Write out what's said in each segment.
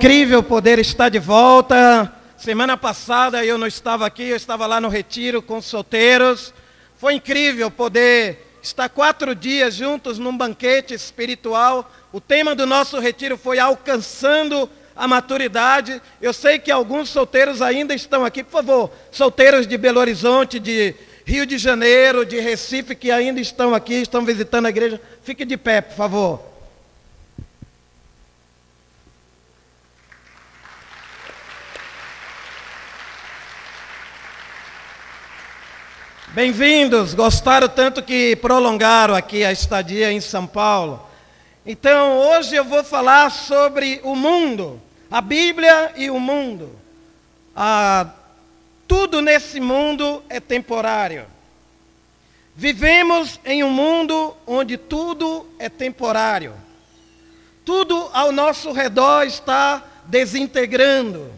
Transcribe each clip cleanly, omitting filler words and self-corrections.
incrível poder estar de volta. Semana passada eu não estava aqui, eu estava lá no retiro com os solteiros. Foi incrível poder estar 4 dias juntos num banquete espiritual. O tema do nosso retiro foi alcançando a maturidade. Eu sei que alguns solteiros ainda estão aqui. Por favor, solteiros de Belo Horizonte, de Rio de Janeiro, de Recife, que ainda estão aqui, estão visitando a igreja, fique de pé, por favor. Bem-vindos, gostaram tanto que prolongaram aqui a estadia em São Paulo. Então, hoje eu vou falar sobre o mundo, a Bíblia e o mundo. Tudo nesse mundo é temporário. Vivemos em um mundo onde tudo é temporário. Tudo ao nosso redor está desintegrando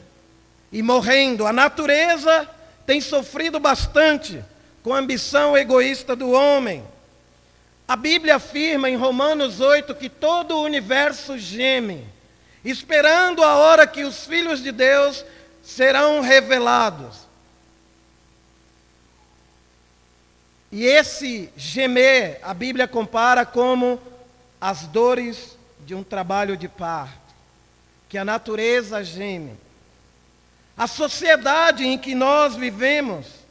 e morrendo. A natureza tem sofrido bastante com a ambição egoísta do homem. A Bíblia afirma em Romanos 8 que todo o universo geme, esperando a hora que os filhos de Deus serão revelados. E esse gemer, a Bíblia compara como as dores de um trabalho de parto, que a natureza geme. A sociedade em que nós vivemos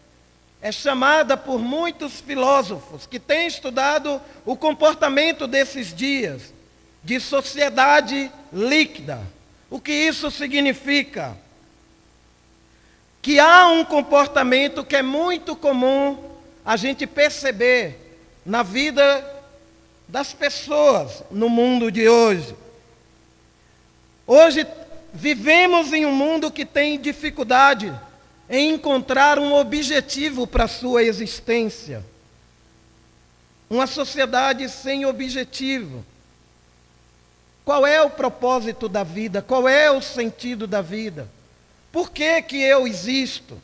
é chamada por muitos filósofos que têm estudado o comportamento desses dias de sociedade líquida. O que isso significa? Que há um comportamento que é muito comum a gente perceber na vida das pessoas no mundo de hoje. Hoje vivemos em um mundo que tem dificuldade em encontrar um objetivo para a sua existência. Uma sociedade sem objetivo. Qual é o propósito da vida? Qual é o sentido da vida? Por que que eu existo?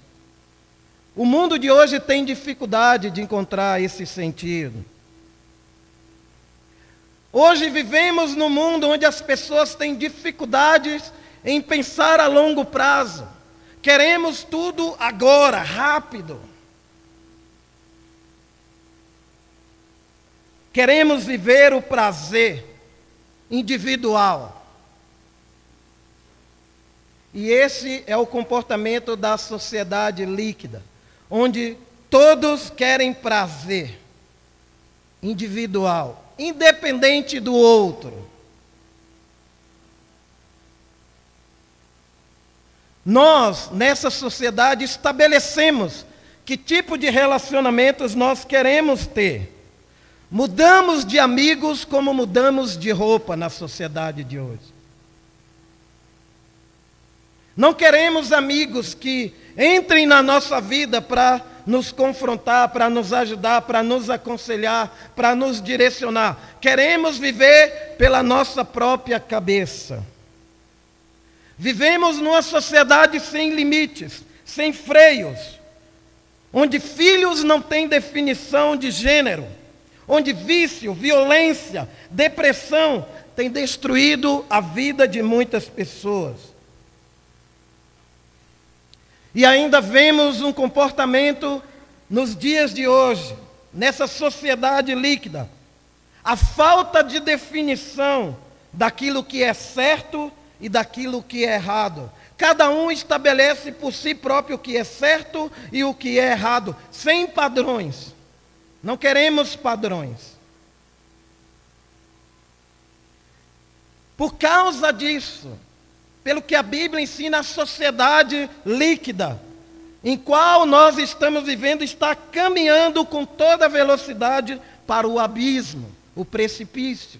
O mundo de hoje tem dificuldade de encontrar esse sentido. Hoje vivemos num mundo onde as pessoas têm dificuldades em pensar a longo prazo. Queremos tudo agora, rápido. Queremos viver o prazer individual. E esse é o comportamento da sociedade líquida, onde todos querem prazer individual, independente do outro. Nós, nessa sociedade, estabelecemos que tipo de relacionamentos nós queremos ter. Mudamos de amigos como mudamos de roupa na sociedade de hoje. Não queremos amigos que entrem na nossa vida para nos confrontar, para nos ajudar, para nos aconselhar, para nos direcionar. Queremos viver pela nossa própria cabeça. Vivemos numa sociedade sem limites, sem freios, onde filhos não têm definição de gênero, onde vício, violência, depressão têm destruído a vida de muitas pessoas. E ainda vemos um comportamento nos dias de hoje, nessa sociedade líquida, a falta de definição daquilo que é certo e daquilo que é errado. Cada um estabelece por si próprio o que é certo e o que é errado, sem padrões. Não queremos padrões. Por causa disso, pelo que a Bíblia ensina, a sociedade líquida, em qual nós estamos vivendo, está caminhando com toda velocidade para o abismo, o precipício.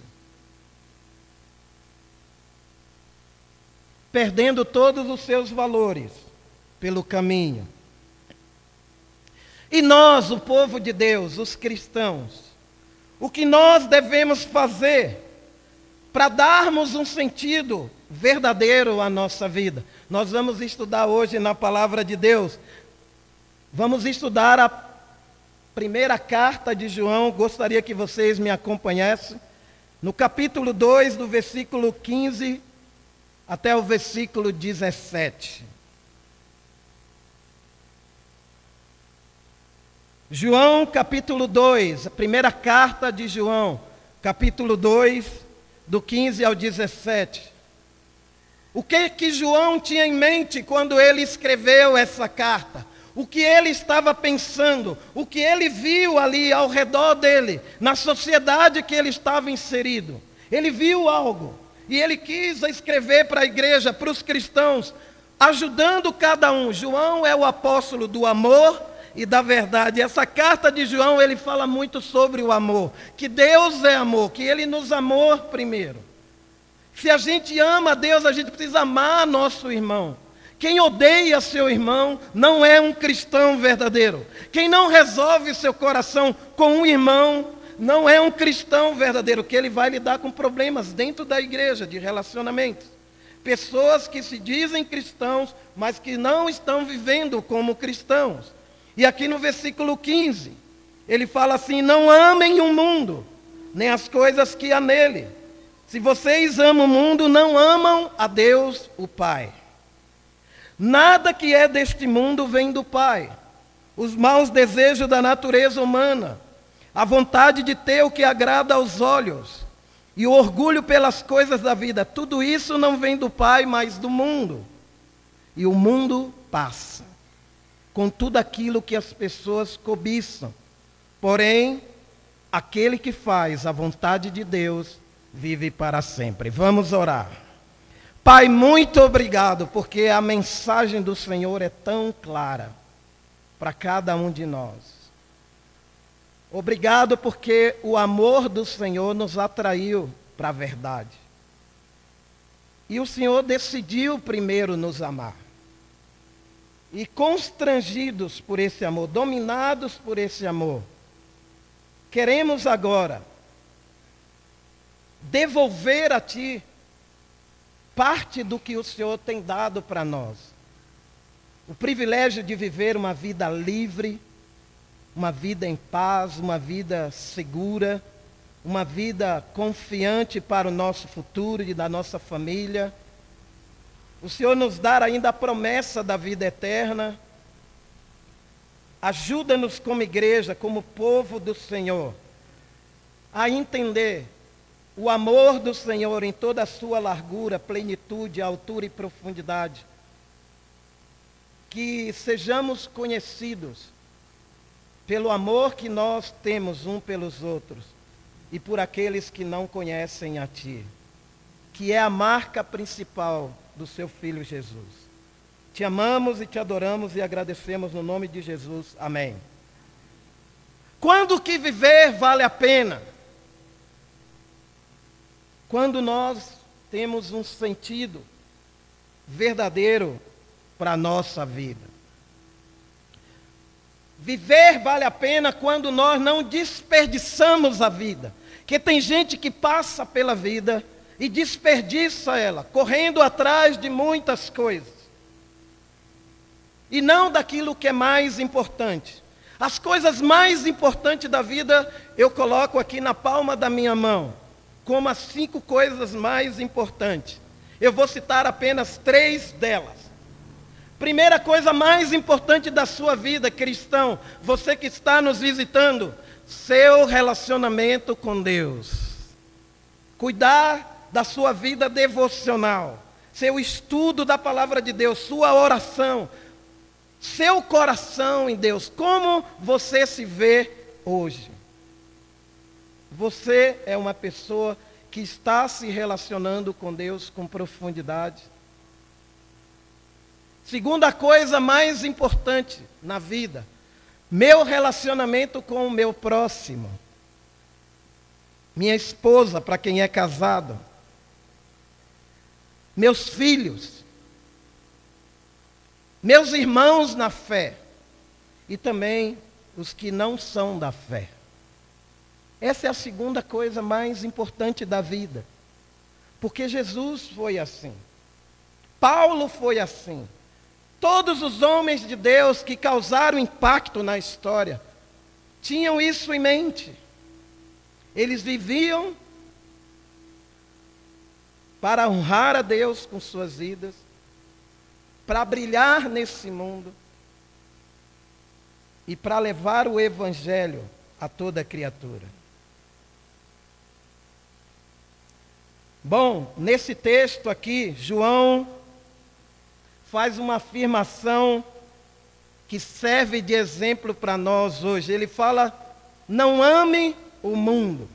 Perdendo todos os seus valores pelo caminho. E nós, o povo de Deus, os cristãos, o que nós devemos fazer para darmos um sentido verdadeiro à nossa vida? Nós vamos estudar hoje na palavra de Deus. Vamos estudar a primeira carta de João. Gostaria que vocês me acompanhassem. No capítulo 2, do versículo 15 até o versículo 17. João capítulo 2, a primeira carta de João, capítulo 2, do 15 ao 17. O que João tinha em mente quando ele escreveu essa carta? O que ele estava pensando? O que ele viu ali ao redor dele, na sociedade que ele estava inserido? Ele viu algo e ele quis escrever para a igreja, para os cristãos, ajudando cada um. João é o apóstolo do amor e da verdade. Essa carta de João, ele fala muito sobre o amor, que Deus é amor, que Ele nos amou primeiro. Se a gente ama a Deus, a gente precisa amar nosso irmão. Quem odeia seu irmão não é um cristão verdadeiro. Quem não resolve seu coração com um irmão não é um cristão verdadeiro, que ele vai lidar com problemas dentro da igreja, de relacionamentos. Pessoas que se dizem cristãos, mas que não estão vivendo como cristãos. E aqui no versículo 15, ele fala assim: não amem o mundo, nem as coisas que há nele. Se vocês amam o mundo, não amam a Deus, o Pai. Nada que é deste mundo vem do Pai. Os maus desejos da natureza humana, a vontade de ter o que agrada aos olhos, e o orgulho pelas coisas da vida, tudo isso não vem do Pai, mas do mundo. E o mundo passa, com tudo aquilo que as pessoas cobiçam. Porém, aquele que faz a vontade de Deus vive para sempre. Vamos orar. Pai, muito obrigado, porque a mensagem do Senhor é tão clara para cada um de nós. Obrigado porque o amor do Senhor nos atraiu para a verdade. E o Senhor decidiu primeiro nos amar. E constrangidos por esse amor, dominados por esse amor, queremos agora devolver a Ti parte do que o Senhor tem dado para nós. O privilégio de viver uma vida livre, uma vida em paz, uma vida segura, uma vida confiante para o nosso futuro e da nossa família. O Senhor nos dá ainda a promessa da vida eterna. Ajuda-nos como igreja, como povo do Senhor, a entender o amor do Senhor em toda a sua largura, plenitude, altura e profundidade. Que sejamos conhecidos pelo amor que nós temos um pelos outros e por aqueles que não conhecem a Ti, que é a marca principal do Seu Filho Jesus. Te amamos e te adoramos e agradecemos no nome de Jesus. Amém. Quando que viver vale a pena? Quando nós temos um sentido verdadeiro para a nossa vida. Viver vale a pena quando nós não desperdiçamos a vida. Porque tem gente que passa pela vida e desperdiça ela, correndo atrás de muitas coisas. E não daquilo que é mais importante. As coisas mais importantes da vida eu coloco aqui na palma da minha mão, como as 5 coisas mais importantes. Eu vou citar apenas 3 delas. Primeira coisa mais importante da sua vida, cristão, você que está nos visitando, seu relacionamento com Deus. Cuidar da sua vida devocional, seu estudo da palavra de Deus, sua oração, seu coração em Deus. Como você se vê hoje? Você é uma pessoa que está se relacionando com Deus com profundidade? Segunda coisa mais importante na vida, meu relacionamento com o meu próximo. Minha esposa, para quem é casado. Meus filhos. Meus irmãos na fé. E também os que não são da fé. Essa é a segunda coisa mais importante da vida. Porque Jesus foi assim. Paulo foi assim. Todos os homens de Deus que causaram impacto na história tinham isso em mente. Eles viviam para honrar a Deus com suas vidas, para brilhar nesse mundo e para levar o Evangelho a toda criatura. Bom, nesse texto aqui, João faz uma afirmação que serve de exemplo para nós hoje. Ele fala: não ame o mundo.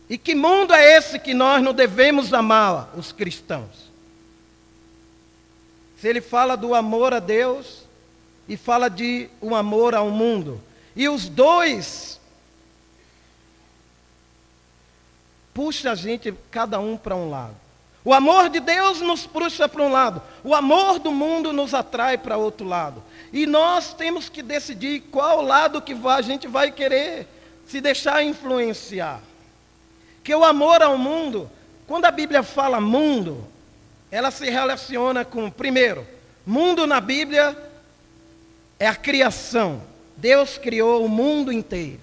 E que mundo é esse que nós não devemos amar, os cristãos? Se ele fala do amor a Deus e fala de um amor ao mundo, e os dois puxa a gente, cada um para um lado. O amor de Deus nos puxa para um lado, o amor do mundo nos atrai para outro lado. E nós temos que decidir qual lado que a gente vai querer se deixar influenciar. Que o amor ao mundo, quando a Bíblia fala mundo, ela se relaciona com, primeiro, mundo na Bíblia é a criação. Deus criou o mundo inteiro.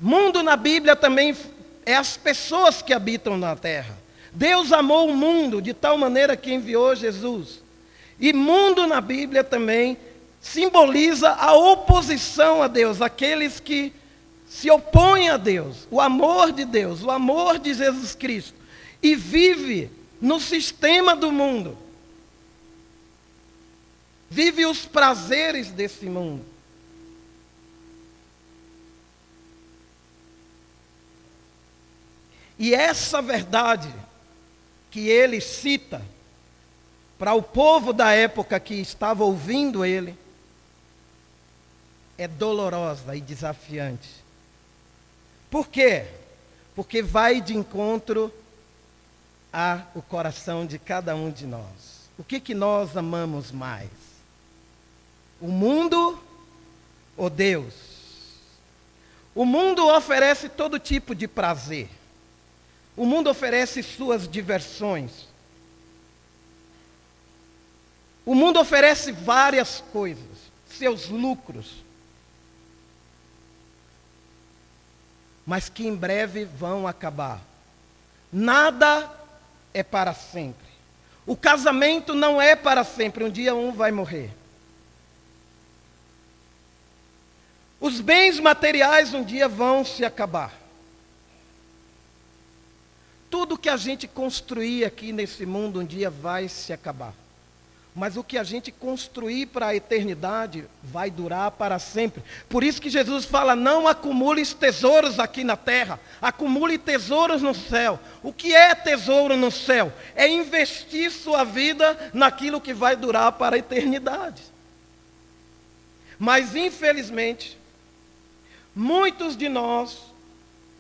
Mundo na Bíblia também é as pessoas que habitam na terra. Deus amou o mundo de tal maneira que enviou Jesus. E mundo na Bíblia também simboliza a oposição a Deus, aqueles que se opõem a Deus, o amor de Deus, o amor de Jesus Cristo, e vive no sistema do mundo. Vive os prazeres desse mundo. E essa verdade que ele cita para o povo da época que estava ouvindo ele é dolorosa e desafiante. Por quê? Porque vai de encontro ao coração de cada um de nós. O que nós amamos mais? O mundo ou Deus? O mundo oferece todo tipo de prazer. O mundo oferece suas diversões. O mundo oferece várias coisas, seus lucros, mas que em breve vão acabar. Nada é para sempre. O casamento não é para sempre, um dia um vai morrer. Os bens materiais um dia vão se acabar. Tudo que a gente construir aqui nesse mundo um dia vai se acabar. Mas o que a gente construir para a eternidade vai durar para sempre. Por isso que Jesus fala: não acumule tesouros aqui na terra, acumule tesouros no céu. O que é tesouro no céu? É investir sua vida naquilo que vai durar para a eternidade. Mas infelizmente, muitos de nós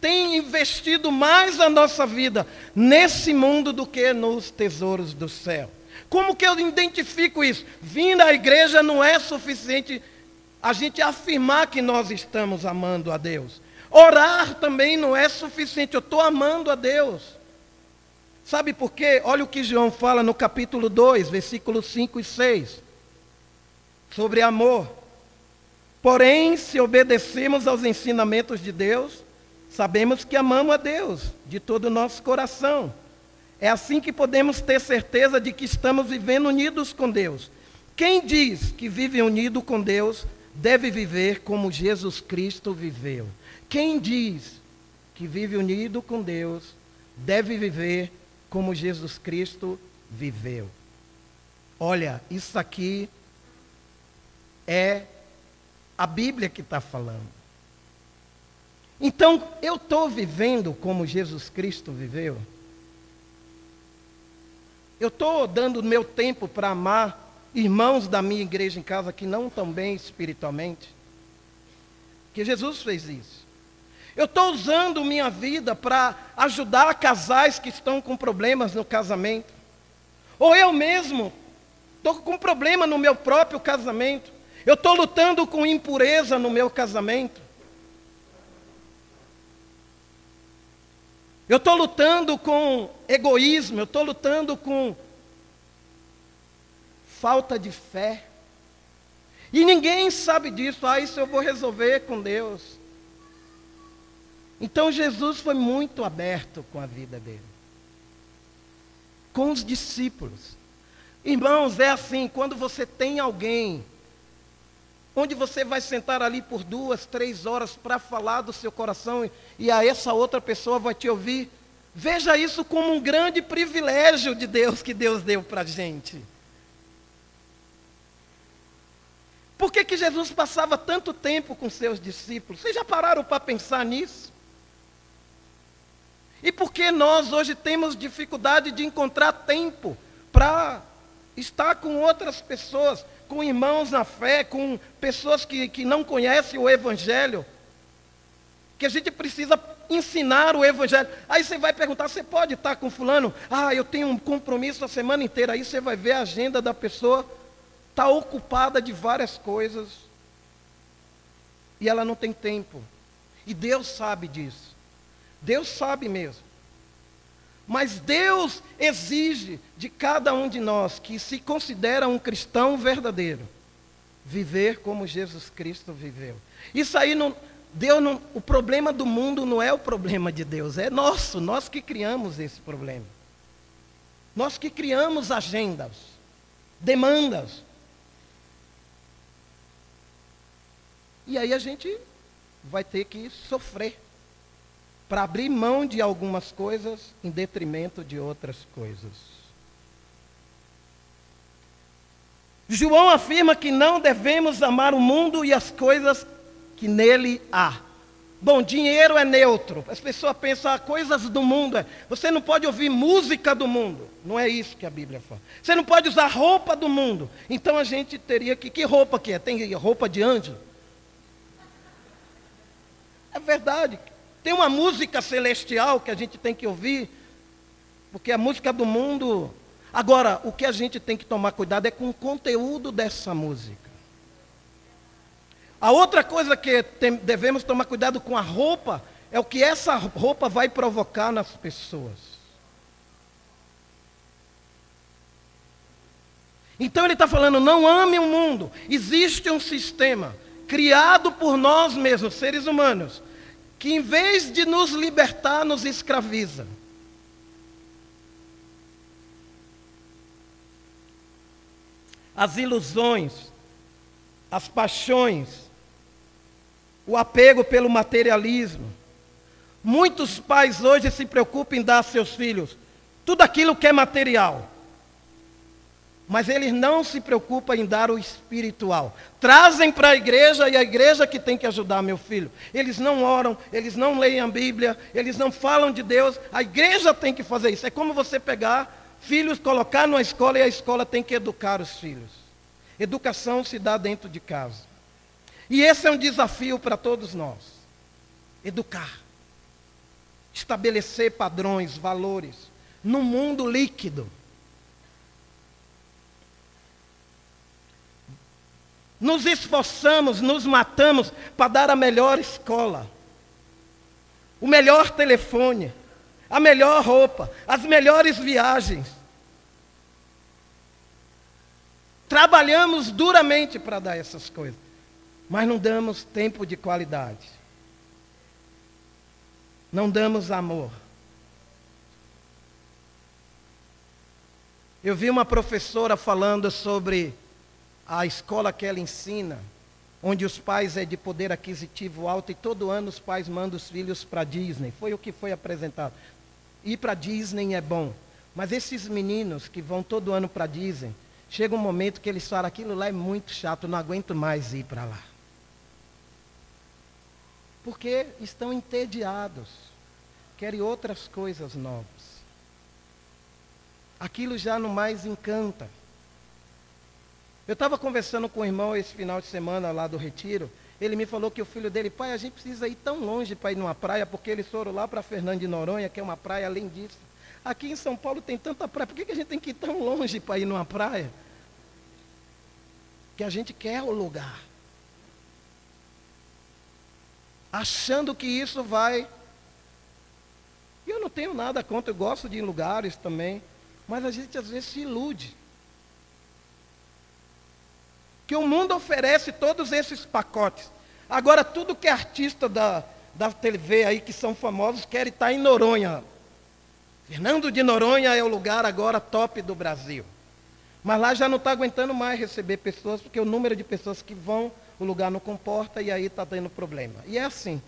tem investido mais a nossa vida nesse mundo do que nos tesouros do céu. Como que eu identifico isso? Vir à igreja não é suficiente a gente afirmar que nós estamos amando a Deus. Orar também não é suficiente, eu estou amando a Deus. Sabe por quê? Olha o que João fala no capítulo 2, versículos 5 e 6. Sobre amor. Porém, se obedecemos aos ensinamentos de Deus, sabemos que amamos a Deus de todo o nosso coração. É assim que podemos ter certeza de que estamos vivendo unidos com Deus. Quem diz que vive unido com Deus, deve viver como Jesus Cristo viveu. Quem diz que vive unido com Deus, deve viver como Jesus Cristo viveu. Olha, isso aqui é a Bíblia que está falando. Então, eu estou vivendo como Jesus Cristo viveu? Eu estou dando meu tempo para amar irmãos da minha igreja em casa que não estão bem espiritualmente? Que Jesus fez isso. Eu estou usando minha vida para ajudar casais que estão com problemas no casamento. Ou eu mesmo estou com problema no meu próprio casamento. Eu estou lutando com impureza no meu casamento. Eu estou lutando com egoísmo, eu estou lutando com falta de fé. E ninguém sabe disso. Isso eu vou resolver com Deus. Então Jesus foi muito aberto com a vida dele, com os discípulos. Irmãos, é assim, quando você tem alguém, onde você vai sentar ali por 2, 3 horas para falar do seu coração, e a essa outra pessoa vai te ouvir, veja isso como um grande privilégio de Deus, que Deus deu para a gente. Por que Jesus passava tanto tempo com seus discípulos? Vocês já pararam para pensar nisso? E por que nós hoje temos dificuldade de encontrar tempo para estar com outras pessoas, com irmãos na fé, com pessoas que não conhecem o Evangelho? Que a gente precisa ensinar o Evangelho. Aí você vai perguntar, você pode estar com fulano? Ah, eu tenho um compromisso a semana inteira. Aí você vai ver a agenda da pessoa, está ocupada de várias coisas, e ela não tem tempo. E Deus sabe disso. Deus sabe mesmo. Mas Deus exige de cada um de nós, que se considera um cristão verdadeiro, viver como Jesus Cristo viveu. Isso aí não... o problema do mundo não é o problema de Deus, é nosso, nós que criamos esse problema. Nós que criamos agendas, demandas. E aí a gente vai ter que sofrer para abrir mão de algumas coisas em detrimento de outras coisas. João afirma que não devemos amar o mundo e as coisas que nele há. Bom, dinheiro é neutro. As pessoas pensam, coisas do mundo. Você não pode ouvir música do mundo. Não é isso que a Bíblia fala. Você não pode usar roupa do mundo. Então a gente teria que... Que roupa que é? Tem roupa de anjo? É verdade. Tem uma música celestial que a gente tem que ouvir. Porque a música do mundo... Agora, o que a gente tem que tomar cuidado é com o conteúdo dessa música. A outra coisa que devemos tomar cuidado com a roupa é o que essa roupa vai provocar nas pessoas. Então ele está falando, não ame o mundo. Existe um sistema criado por nós mesmos, seres humanos, que em vez de nos libertar, nos escraviza. As ilusões, as paixões, o apego pelo materialismo. Muitos pais hoje se preocupam em dar a seus filhos tudo aquilo que é material. Mas eles não se preocupam em dar o espiritual. Trazem para a igreja, e a igreja que tem que ajudar meu filho. Eles não oram, eles não leem a Bíblia, eles não falam de Deus. A igreja tem que fazer isso. É como você pegar filhos, colocar numa escola, e a escola tem que educar os filhos. Educação se dá dentro de casa. E esse é um desafio para todos nós. Educar. Estabelecer padrões, valores. Num mundo líquido. Nos esforçamos, nos matamos para dar a melhor escola. O melhor telefone. A melhor roupa. As melhores viagens. Trabalhamos duramente para dar essas coisas. Mas não damos tempo de qualidade. Não damos amor. Eu vi uma professora falando sobre a escola que ela ensina, onde os pais é de poder aquisitivo alto, e todo ano os pais mandam os filhos para Disney. Foi o que foi apresentado. Ir para Disney é bom. Mas esses meninos que vão todo ano para Disney, chega um momento que eles falam, aquilo lá é muito chato, não aguento mais ir para lá. Porque estão entediados, querem outras coisas novas. Aquilo já não mais encanta. Eu estava conversando com o irmão esse final de semana lá do retiro, ele me falou que o filho dele, pai, a gente precisa ir tão longe para ir numa praia, porque eles foram lá para Fernando de Noronha, que é uma praia lindíssima. Aqui em São Paulo tem tanta praia, por que a gente tem que ir tão longe para ir numa praia? Que a gente quer o lugar. Achando que isso vai... E eu não tenho nada contra, eu gosto de ir em lugares também, mas a gente às vezes se ilude. Que o mundo oferece todos esses pacotes. Agora, tudo que é artista da TV aí que são famosos querem estar em Noronha. Fernando de Noronha é o lugar agora top do Brasil. Mas lá já não está aguentando mais receber pessoas, porque o número de pessoas que vão, o lugar não comporta e aí está tendo problema. E é assim.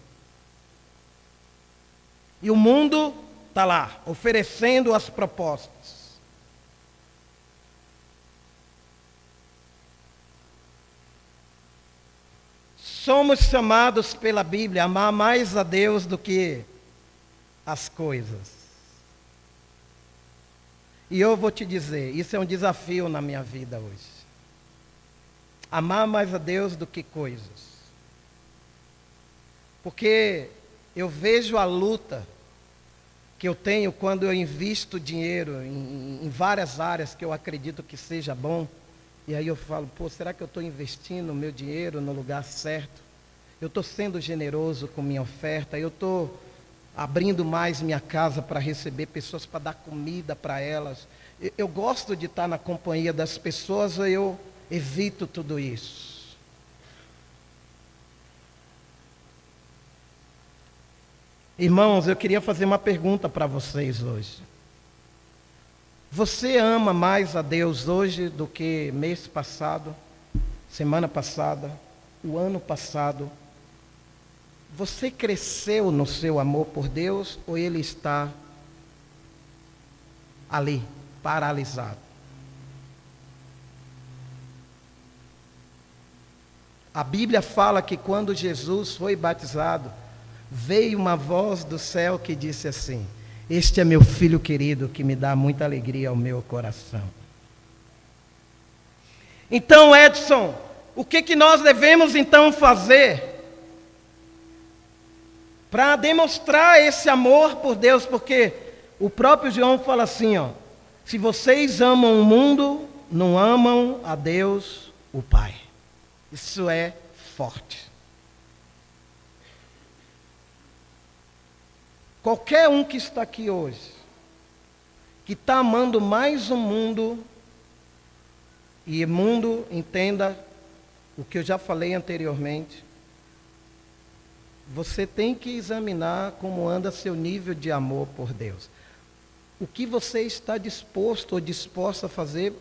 E o mundo está lá, oferecendo as propostas. Somos chamados pela Bíblia a amar mais a Deus do que as coisas. E eu vou te dizer, isso é um desafio na minha vida hoje. Amar mais a Deus do que coisas. Porque eu vejo a luta que eu tenho quando eu invisto dinheiro em várias áreas que eu acredito que seja bom. E aí eu falo, será que eu estou investindo o meu dinheiro no lugar certo? Eu estou sendo generoso com minha oferta? Eu estou abrindo mais minha casa para receber pessoas, para dar comida para elas? Eu gosto de estar na companhia das pessoas, eu evito tudo isso. Irmãos, eu queria fazer uma pergunta para vocês hoje. Você ama mais a Deus hoje do que mês passado, semana passada, o ano passado? Você cresceu no seu amor por Deus ou ele está ali, paralisado? A Bíblia fala que quando Jesus foi batizado, veio uma voz do céu que disse assim: este é meu filho querido, que me dá muita alegria ao meu coração. Então, Edson, o que nós devemos então fazer para demonstrar esse amor por Deus? Porque o próprio João fala assim, se vocês amam o mundo, não amam a Deus, o Pai. Isso é forte. Qualquer um que está aqui hoje, que está amando mais o mundo, e mundo, entenda o que eu já falei anteriormente, você tem que examinar como anda seu nível de amor por Deus. O que você está disposto ou disposta a fazer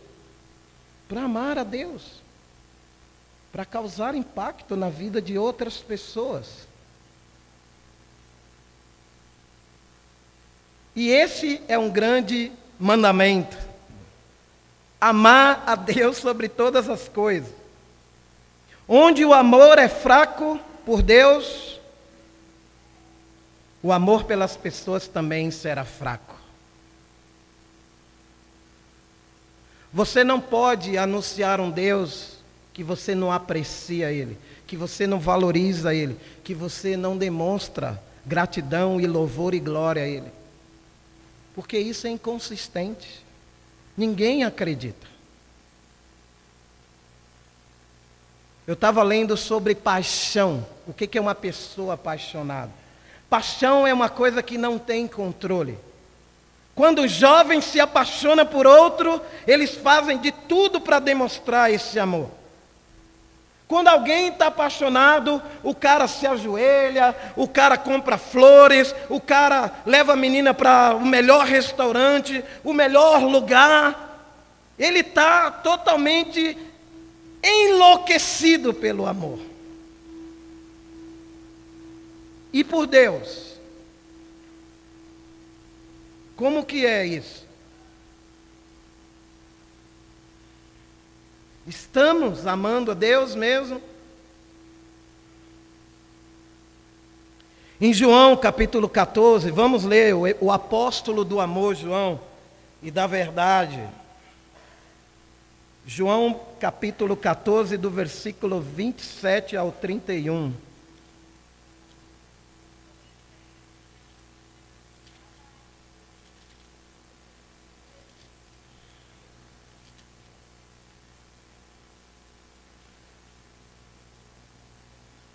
para amar a Deus, para causar impacto na vida de outras pessoas. E esse é um grande mandamento: amar a Deus sobre todas as coisas. Onde o amor é fraco por Deus, o amor pelas pessoas também será fraco. Você não pode anunciar um Deus que você não aprecia Ele, que você não valoriza Ele, que você não demonstra gratidão e louvor e glória a Ele. Porque isso é inconsistente. Ninguém acredita. Eu estava lendo sobre paixão. O que é uma pessoa apaixonada? Paixão é uma coisa que não tem controle. Quando os jovens se apaixonam por outro, eles fazem de tudo para demonstrar esse amor. Quando alguém está apaixonado, o cara se ajoelha, o cara compra flores, o cara leva a menina para o melhor restaurante, o melhor lugar. Ele está totalmente enlouquecido pelo amor. E por Deus? Como que é isso? Estamos amando a Deus mesmo? Em João capítulo 14, vamos ler o apóstolo do amor, João, e da verdade. João capítulo 14, do versículo 27 ao 31.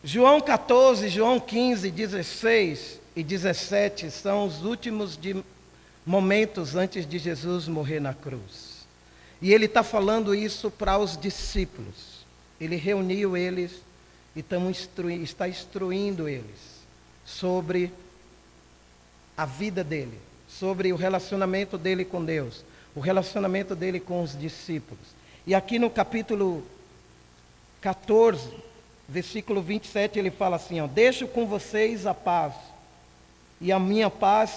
João 14, João 15, 16 e 17 são os últimos momentos antes de Jesus morrer na cruz. E ele está falando isso para os discípulos. Ele reuniu eles e está instruindo eles. sobre a vida dele, sobre o relacionamento dele com Deus, o relacionamento dele com os discípulos. E aqui no capítulo 14, versículo 27, ele fala assim, ó, deixo com vocês a paz, e a minha paz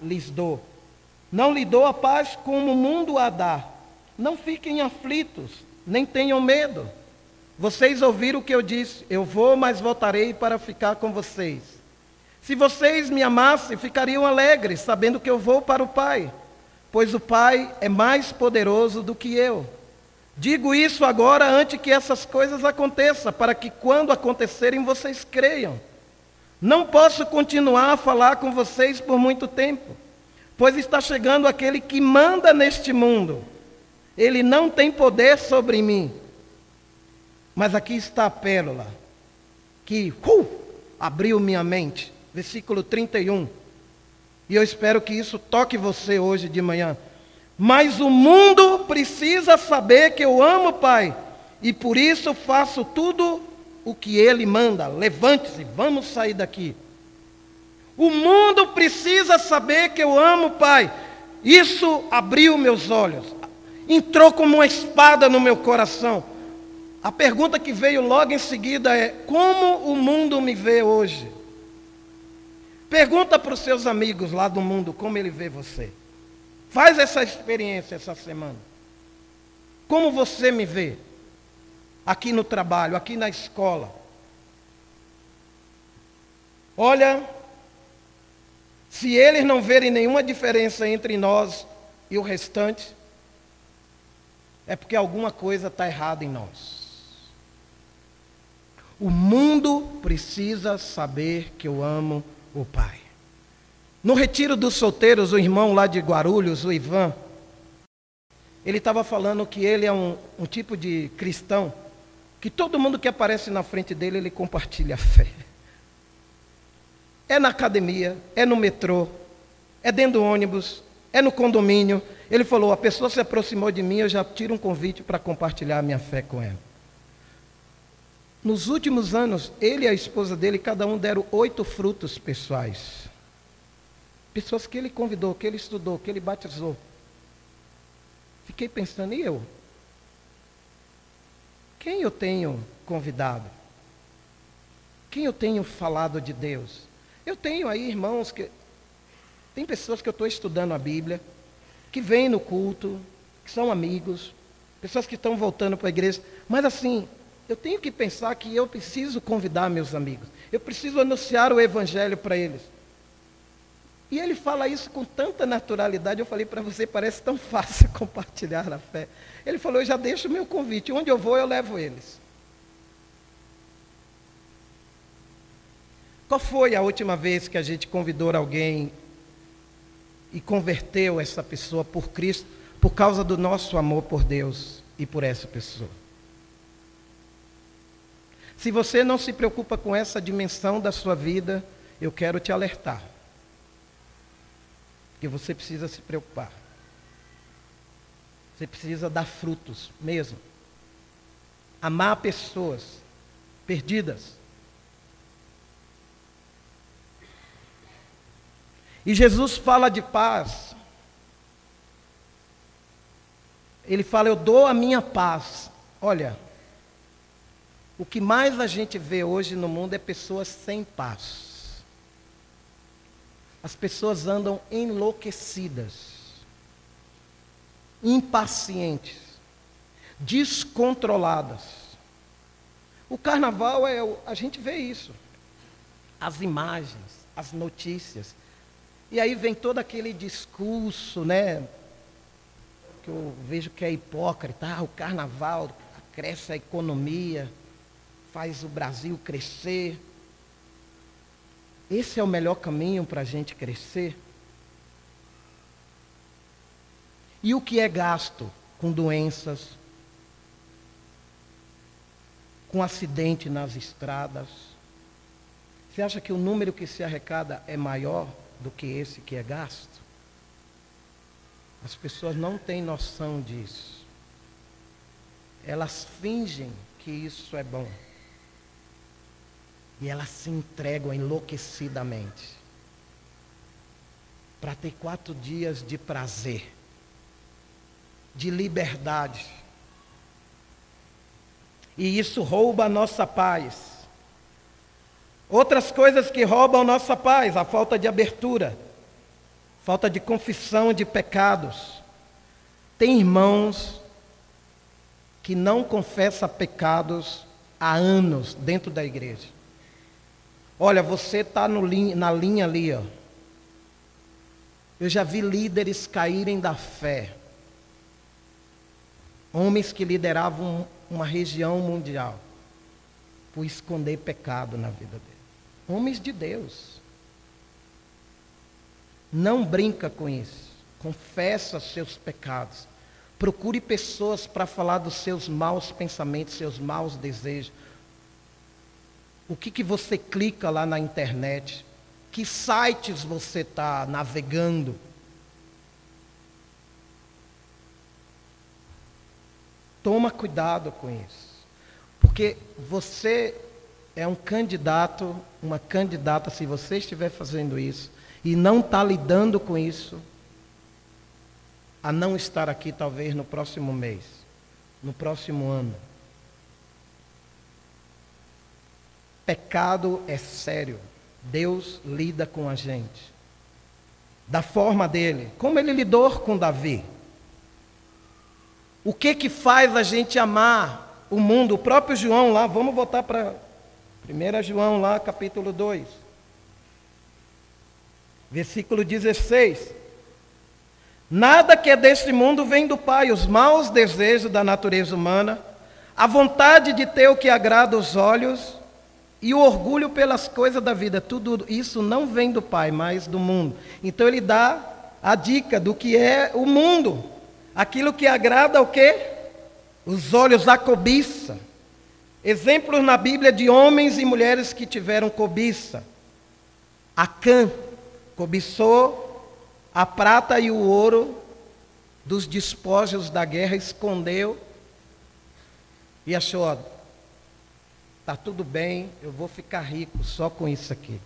lhes dou. Não lhe dou a paz como o mundo a dá. Não fiquem aflitos, nem tenham medo. Vocês ouviram o que eu disse, eu vou, mas voltarei para ficar com vocês. Se vocês me amassem, ficariam alegres, sabendo que eu vou para o Pai, pois o Pai é mais poderoso do que eu. Digo isso agora antes que essas coisas aconteçam, para que quando acontecerem vocês creiam. Não posso continuar a falar com vocês por muito tempo, pois está chegando aquele que manda neste mundo. Ele não tem poder sobre mim. Mas aqui está a pérola, que abriu minha mente. Versículo 31. E eu espero que isso toque você hoje de manhã. Mas o mundo precisa saber que eu amo o Pai, e por isso faço tudo o que Ele manda. Levante-se, vamos sair daqui. O mundo precisa saber que eu amo o Pai. Isso abriu meus olhos, entrou como uma espada no meu coração. A pergunta que veio logo em seguida é: como o mundo me vê hoje? Pergunta para os seus amigos lá do mundo como ele vê você. Faz essa experiência essa semana. Como você me vê? Aqui no trabalho, aqui na escola. Olha, se eles não verem nenhuma diferença entre nós e o restante, é porque alguma coisa está errada em nós. O mundo precisa saber que eu amo o Pai. No retiro dos solteiros, o irmão lá de Guarulhos, o Ivan, ele estava falando que ele é um tipo de cristão, que todo mundo que aparece na frente dele, ele compartilha a fé. É na academia, é no metrô, é dentro do ônibus, é no condomínio. Ele falou, a pessoa se aproximou de mim, eu já tiro um convite para compartilhar a minha fé com ela. Nos últimos anos, ele e a esposa dele, cada um deram 8 frutos pessoais. Pessoas que ele convidou, que ele estudou, que ele batizou. Fiquei pensando, e eu? Quem eu tenho convidado? Quem eu tenho falado de Deus? Eu tenho aí irmãos que... Tem pessoas que eu estou estudando a Bíblia, que vêm no culto, que são amigos, pessoas que estão voltando para a igreja, mas assim, eu tenho que pensar que eu preciso convidar meus amigos, eu preciso anunciar o Evangelho para eles. E ele fala isso com tanta naturalidade, eu falei para você, parece tão fácil compartilhar a fé. Ele falou, eu já deixo o meu convite, onde eu vou eu levo eles. Qual foi a última vez que a gente convidou alguém e converteu essa pessoa por Cristo, por causa do nosso amor por Deus e por essa pessoa? Se você não se preocupa com essa dimensão da sua vida, eu quero te alertar. Que você precisa se preocupar. Você precisa dar frutos mesmo. Amar pessoas perdidas. E Jesus fala de paz. Ele fala, eu dou a minha paz. Olha, o que mais a gente vê hoje no mundo é pessoas sem paz. As pessoas andam enlouquecidas, impacientes, descontroladas. O carnaval a gente vê isso. As imagens, as notícias. E aí vem todo aquele discurso, né? Que eu vejo que é hipócrita. O carnaval cresce a economia, faz o Brasil crescer. Esse é o melhor caminho para a gente crescer? E o que é gasto com doenças, com acidente nas estradas? Você acha que o número que se arrecada é maior do que esse que é gasto? As pessoas não têm noção disso. Elas fingem que isso é bom. E elas se entregam enlouquecidamente para ter 4 dias de prazer, de liberdade. E isso rouba a nossa paz. Outras coisas que roubam a nossa paz: a falta de abertura, falta de confissão de pecados. Tem irmãos que não confessam pecados há anos dentro da igreja. Olha, você está na linha ali, ó. Eu já vi líderes caírem da fé. Homens que lideravam uma região mundial por esconder pecado na vida deles. Homens de Deus. Não brinca com isso. Confessa seus pecados. Procure pessoas para falar dos seus maus pensamentos, seus maus desejos. O que você clica lá na internet? Que sites você está navegando? Toma cuidado com isso. Porque você é um candidato, uma candidata, se você estiver fazendo isso e não está lidando com isso, a não estar aqui talvez no próximo mês, no próximo ano. Pecado é sério. Deus lida com a gente da forma dele, como ele lidou com Davi. O que faz a gente amar o mundo? O próprio João lá, vamos voltar para 1 João lá, capítulo 2, versículo 16. Nada que é deste mundo vem do Pai: os maus desejos da natureza humana, a vontade de ter o que agrada os olhos e o orgulho pelas coisas da vida. Tudo isso não vem do Pai, mas do mundo. Então ele dá a dica do que é o mundo. Aquilo que agrada o quê? Os olhos, a cobiça. Exemplos na Bíblia de homens e mulheres que tiveram cobiça. Acã cobiçou a prata e o ouro dos despojos da guerra, escondeu e achou: ó, está tudo bem, eu vou ficar rico só com isso aqui.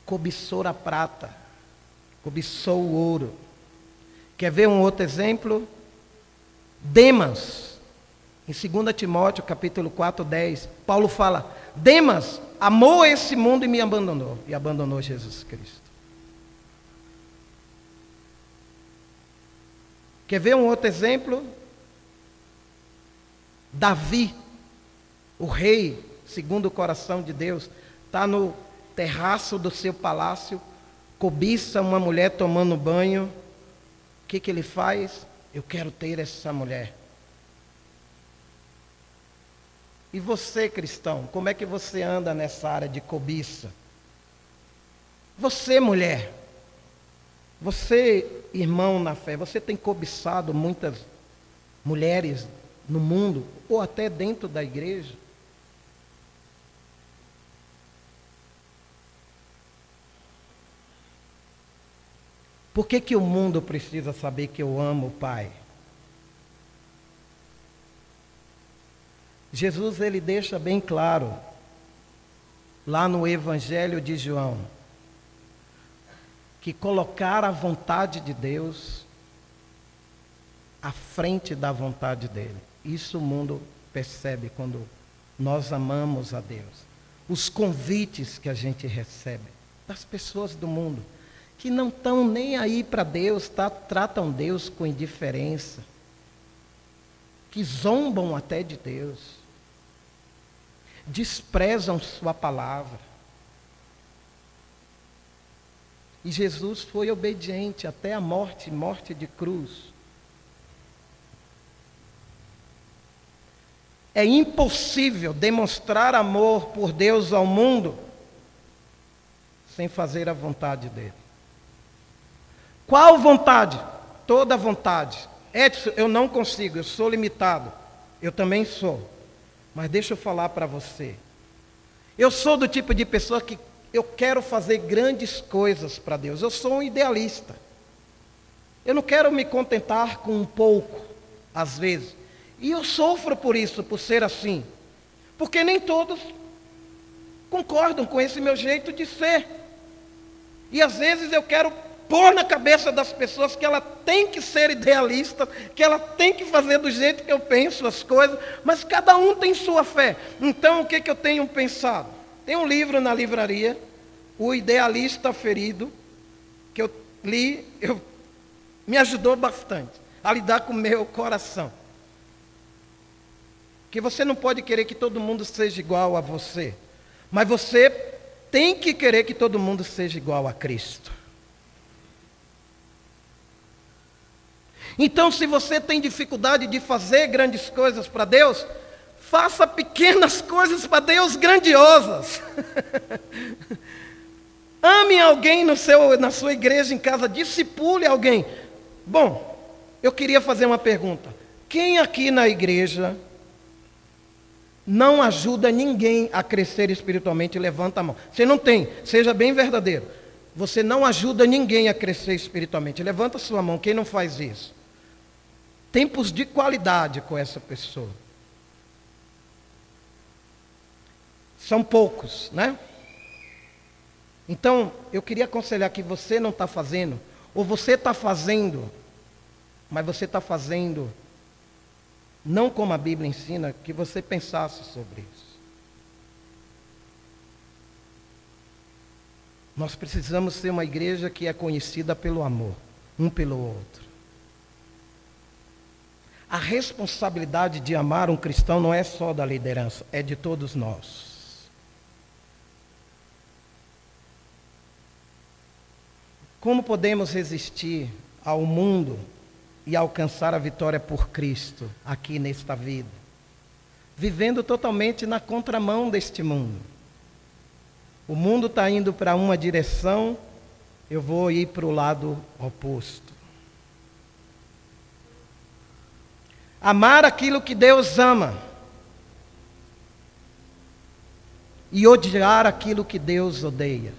Cobiçou a prata, cobiçou o ouro. Quer ver um outro exemplo? Demas, em 2 Timóteo, capítulo 4, 10, Paulo fala: Demas amou esse mundo e me abandonou, e abandonou Jesus Cristo. Quer ver um outro exemplo? Davi, o rei, segundo o coração de Deus, está no terraço do seu palácio, cobiça uma mulher tomando banho. O que ele faz? Eu quero ter essa mulher. E você, cristão, como é que você anda nessa área de cobiça? Você, mulher, você, irmão na fé, você tem cobiçado muitas mulheres no mundo, ou até dentro da igreja? Por que o mundo precisa saber que eu amo o Pai? Jesus, ele deixa bem claro, lá no Evangelho de João, que colocar a vontade de Deus à frente da vontade dele. Isso o mundo percebe quando nós amamos a Deus. Os convites que a gente recebe das pessoas do mundo, que não estão nem aí para Deus, tratam Deus com indiferença, que zombam até de Deus, desprezam sua palavra. E Jesus foi obediente até a morte, morte de cruz. É impossível demonstrar amor por Deus ao mundo sem fazer a vontade dele. Qual vontade? Toda vontade. Edson, eu não consigo, eu sou limitado. Eu também sou. Mas deixa eu falar para você. Eu sou do tipo de pessoa que eu quero fazer grandes coisas para Deus. Eu sou um idealista. Eu não quero me contentar com um pouco, às vezes. E eu sofro por isso, por ser assim. Porque nem todos concordam com esse meu jeito de ser. E às vezes eu quero pôr na cabeça das pessoas que ela tem que ser idealista, que ela tem que fazer do jeito que eu penso as coisas, mas cada um tem sua fé. Então o que eu tenho pensado? Tem um livro na livraria, O Idealista Ferido, que eu li, me ajudou bastante a lidar com o meu coração. Que você não pode querer que todo mundo seja igual a você, mas você tem que querer que todo mundo seja igual a Cristo. Então, se você tem dificuldade de fazer grandes coisas para Deus, faça pequenas coisas para Deus grandiosas. Ame alguém na sua igreja, em casa, discipule alguém. Bom, eu queria fazer uma pergunta. Quem aqui na igreja não ajuda ninguém a crescer espiritualmente? Levanta a mão. Você não tem, seja bem verdadeiro. Você não ajuda ninguém a crescer espiritualmente. Levanta a sua mão, quem não faz isso? Tempos de qualidade com essa pessoa. São poucos, né? Então, eu queria aconselhar que você não está fazendo, ou você está fazendo, mas você está fazendo não como a Bíblia ensina, que você pensasse sobre isso. Nós precisamos ser uma igreja que é conhecida pelo amor, um pelo outro. A responsabilidade de amar um cristão não é só da liderança, é de todos nós. Como podemos resistir ao mundo e alcançar a vitória por Cristo aqui nesta vida? Vivendo totalmente na contramão deste mundo. O mundo está indo para uma direção, eu vou ir para o lado oposto. Amar aquilo que Deus ama e odiar aquilo que Deus odeia.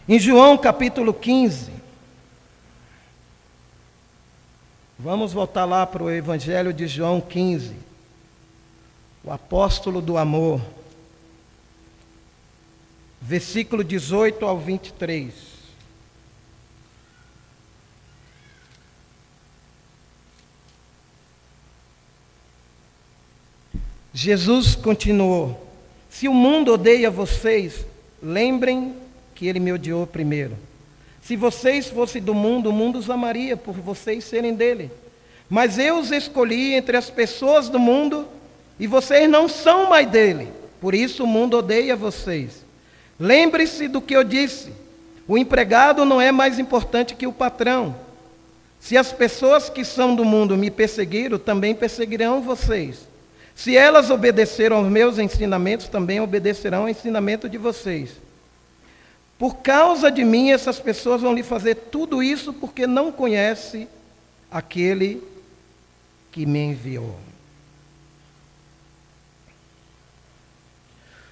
Em João capítulo 15, vamos voltar lá para o Evangelho de João 15, o apóstolo do amor, versículo 18 ao 23. Jesus continuou: se o mundo odeia vocês, lembrem que ele me odiou primeiro. Se vocês fossem do mundo, o mundo os amaria por vocês serem dele. Mas eu os escolhi entre as pessoas do mundo e vocês não são mais dele. Por isso o mundo odeia vocês. Lembre-se do que eu disse. O empregado não é mais importante que o patrão. Se as pessoas que são do mundo me perseguiram, também perseguirão vocês. Se elas obedeceram aos meus ensinamentos, também obedecerão ao ensinamento de vocês. Por causa de mim, essas pessoas vão lhe fazer tudo isso porque não conhecem aquele que me enviou.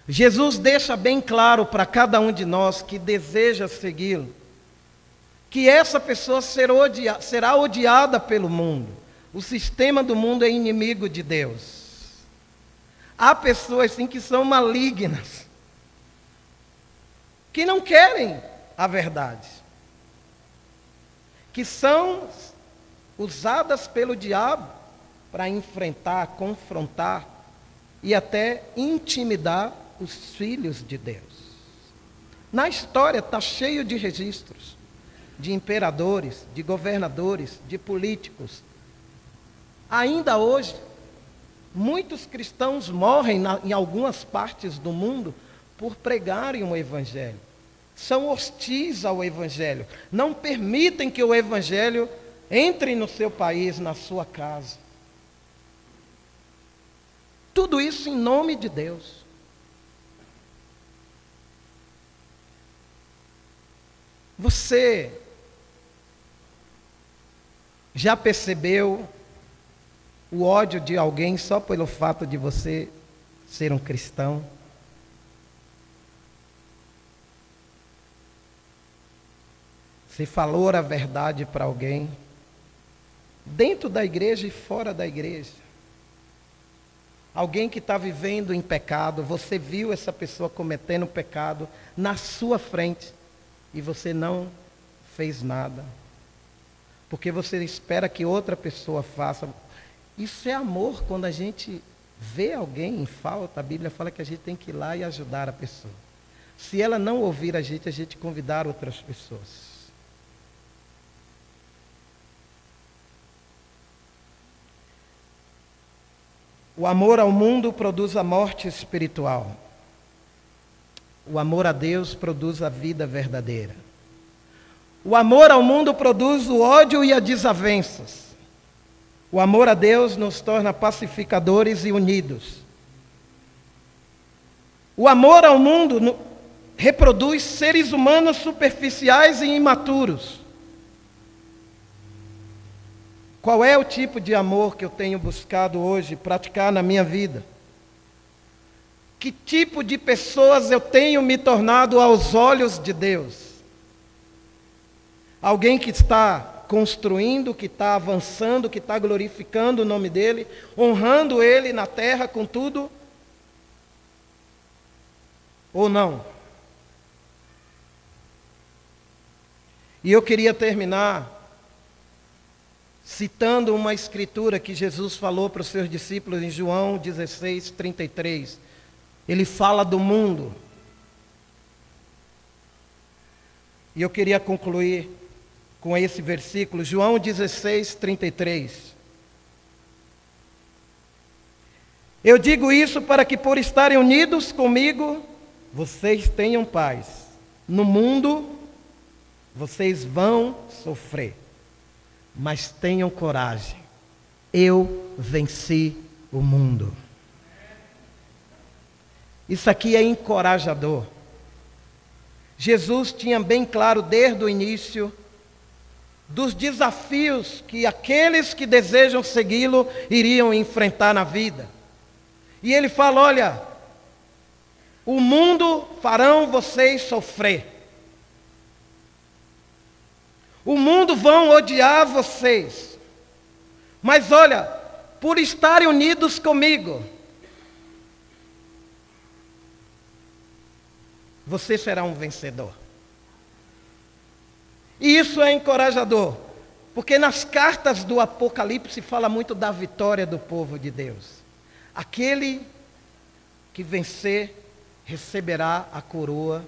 Jesus deixa bem claro para cada um de nós que deseja segui-lo, que essa pessoa será odiada pelo mundo. O sistema do mundo é inimigo de Deus. Há pessoas sim que são malignas, que não querem a verdade, que são usadas pelo diabo para enfrentar, confrontar e até intimidar os filhos de Deus. Na história está cheio de registros de imperadores, de governadores, de políticos. Ainda hoje, muitos cristãos morrem em algumas partes do mundo por pregarem o Evangelho. São hostis ao Evangelho. Não permitem que o Evangelho entre no seu país, na sua casa. Tudo isso em nome de Deus. Você já percebeu o ódio de alguém só pelo fato de você ser um cristão? Você falou a verdade para alguém dentro da igreja e fora da igreja. Alguém que está vivendo em pecado, você viu essa pessoa cometendo pecado na sua frente e você não fez nada, porque você espera que outra pessoa faça. Isso é amor. Quando a gente vê alguém em falta, a Bíblia fala que a gente tem que ir lá e ajudar a pessoa. Se ela não ouvir a gente convidar outras pessoas. O amor ao mundo produz a morte espiritual. O amor a Deus produz a vida verdadeira. O amor ao mundo produz o ódio e as desavenças. O amor a Deus nos torna pacificadores e unidos. O amor ao mundo reproduz seres humanos superficiais e imaturos. Qual é o tipo de amor que eu tenho buscado hoje praticar na minha vida? Que tipo de pessoas eu tenho me tornado aos olhos de Deus? Alguém que está construindo, que está avançando, que está glorificando o nome dEle, honrando Ele na terra com tudo? Ou não? E eu queria terminar citando uma escritura que Jesus falou para os seus discípulos em João 16, 33. Ele fala do mundo. E eu queria concluir com esse versículo, João 16, 33. Eu digo isso para que, por estarem unidos comigo, vocês tenham paz. No mundo, vocês vão sofrer. Mas tenham coragem, eu venci o mundo. Isso aqui é encorajador. Jesus tinha bem claro desde o início dos desafios que aqueles que desejam segui-lo iriam enfrentar na vida. E ele fala: olha, o mundo farão vocês sofrer. O mundo vão odiar vocês. Mas olha, por estarem unidos comigo, você será um vencedor. E isso é encorajador, porque nas cartas do Apocalipse fala muito da vitória do povo de Deus. Aquele que vencer receberá a coroa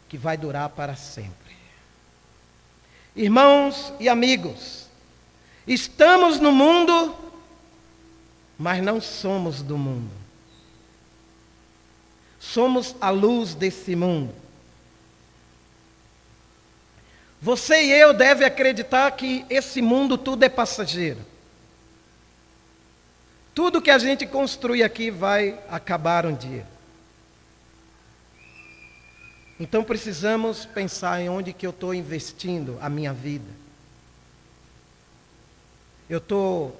que vai durar para sempre. Irmãos e amigos, estamos no mundo, mas não somos do mundo. Somos a luz desse mundo. Você e eu devem acreditar que esse mundo tudo é passageiro. Tudo que a gente construir aqui vai acabar um dia. Então precisamos pensar em onde que eu estou investindo a minha vida. Eu estou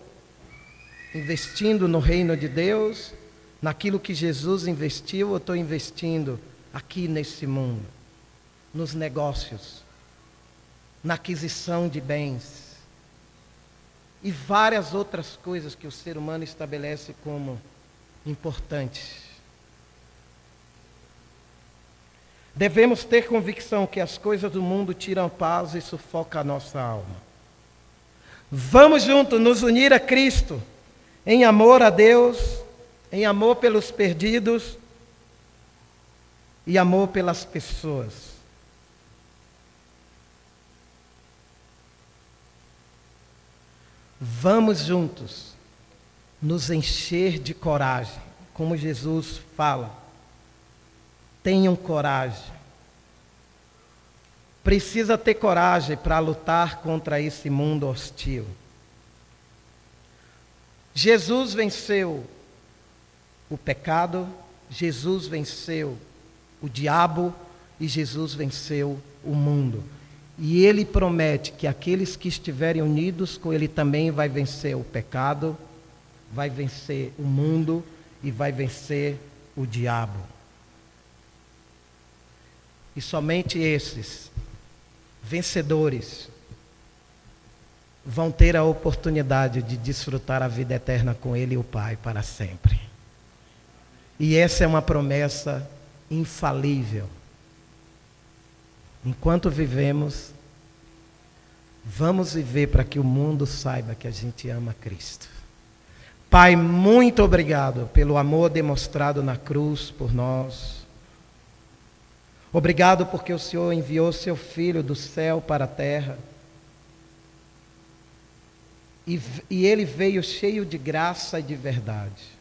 investindo no reino de Deus, naquilo que Jesus investiu, ou estou investindo aqui nesse mundo, nos negócios, na aquisição de bens e várias outras coisas que o ser humano estabelece como importantes. Devemos ter convicção que as coisas do mundo tiram paz e sufocam a nossa alma. Vamos juntos nos unir a Cristo, em amor a Deus, em amor pelos perdidos e amor pelas pessoas. Vamos juntos nos encher de coragem, como Jesus fala. Tenham coragem. Precisa ter coragem para lutar contra esse mundo hostil. Jesus venceu o pecado, Jesus venceu o diabo e Jesus venceu o mundo. E Ele promete que aqueles que estiverem unidos com Ele também vai vencer o pecado, vai vencer o mundo e vai vencer o diabo. E somente esses vencedores vão ter a oportunidade de desfrutar a vida eterna com Ele e o Pai para sempre. E essa é uma promessa infalível. Enquanto vivemos, vamos viver para que o mundo saiba que a gente ama Cristo. Pai, muito obrigado pelo amor demonstrado na cruz por nós. Obrigado porque o Senhor enviou seu Filho do céu para a terra. E Ele veio cheio de graça e de verdade.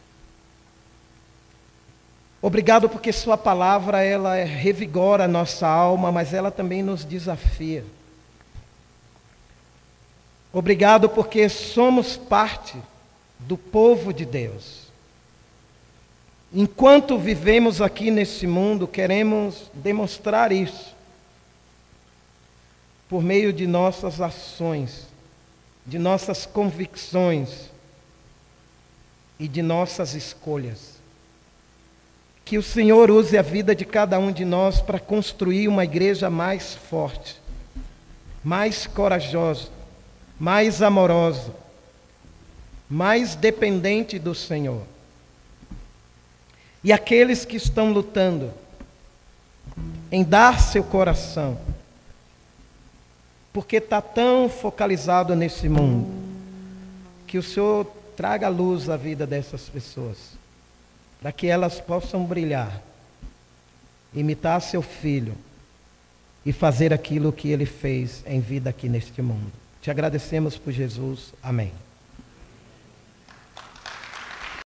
Obrigado porque sua palavra, ela revigora a nossa alma, mas ela também nos desafia. Obrigado porque somos parte do povo de Deus. Enquanto vivemos aqui nesse mundo, queremos demonstrar isso por meio de nossas ações, de nossas convicções e de nossas escolhas. Que o Senhor use a vida de cada um de nós para construir uma igreja mais forte, mais corajosa, mais amorosa, mais dependente do Senhor. E aqueles que estão lutando em dar seu coração, porque está tão focalizado nesse mundo, que o Senhor traga à luz a vida dessas pessoas, para que elas possam brilhar, imitar seu Filho e fazer aquilo que Ele fez em vida aqui neste mundo. Te agradecemos por Jesus. Amém.